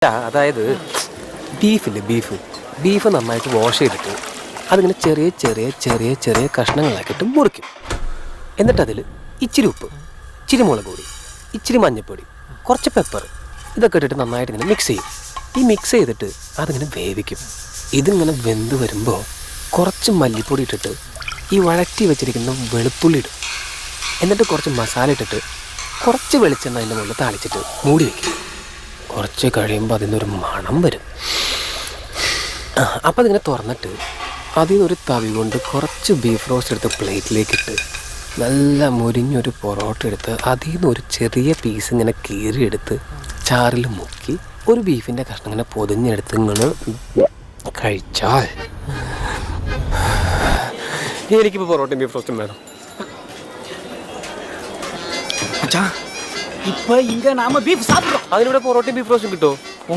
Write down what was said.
അതായത് ബീഫ് നന്നായിട്ട് വാഷ് ചെയ്തിട്ട് അതിങ്ങനെ ചെറിയ ചെറിയ ചെറിയ ചെറിയ കഷ്ണങ്ങളാക്കിയിട്ട് മുറിക്കും. എന്നിട്ട് അതിൽ ഇച്ചിരി ഉപ്പ്, ഇച്ചിരി മുളക് പൊടി, ഇച്ചിരി മഞ്ഞൾപ്പൊടി, കുറച്ച് പെപ്പർ ഇതൊക്കെ ഇട്ടിട്ട് നന്നായിട്ട് ഇങ്ങനെ മിക്സ് ചെയ്യും. ഈ മിക്സ് ചെയ്തിട്ട് അതിങ്ങനെ വേവിക്കും. ഇതിങ്ങനെ വെന്ത് വരുമ്പോൾ കുറച്ച് മല്ലിപ്പൊടി ഇട്ടിട്ട് ഈ വഴറ്റി വെച്ചിരിക്കുന്ന വെളുത്തുള്ളി ഇടും. എന്നിട്ട് കുറച്ച് മസാല ഇട്ടിട്ട് കുറച്ച് വെളിച്ചെണ്ണ അതിൻ്റെ മുകളിൽ താളിച്ചിട്ട് മൂടി വയ്ക്കും. കുറച്ച് കഴിയുമ്പോൾ അതിനൊരു മണം വരും. അപ്പോൾ അതിങ്ങനെ തുറന്നിട്ട് അതിൽ നിന്നൊരു തവി കൊണ്ട് കുറച്ച് ബീഫ് റോസ്റ്റ് എടുത്ത് പ്ലേറ്റിലേക്കിട്ട് നല്ല മുരിഞ്ഞൊരു പൊറോട്ട എടുത്ത് അതിൽ നിന്ന് ഒരു ചെറിയ പീസ് ഇങ്ങനെ കീറിയെടുത്ത് ചാറിൽ മുക്കി ഒരു ബീഫിൻ്റെ കഷ്ണം ഇങ്ങനെ പൊതിഞ്ഞെടുത്ത് ഇങ്ങനെ കഴിച്ചാൽ എനിക്കിപ്പോൾ പൊറോട്ടയും ബീഫ് റോസ്റ്റും വേണം. இப்போ இங்க நாம பீஃப் சாப்பிடுறோம். അതിലൂടെ പൊറോട്ടയും ബീഫ് റോസ്റ്റും കിട്ടുമോ?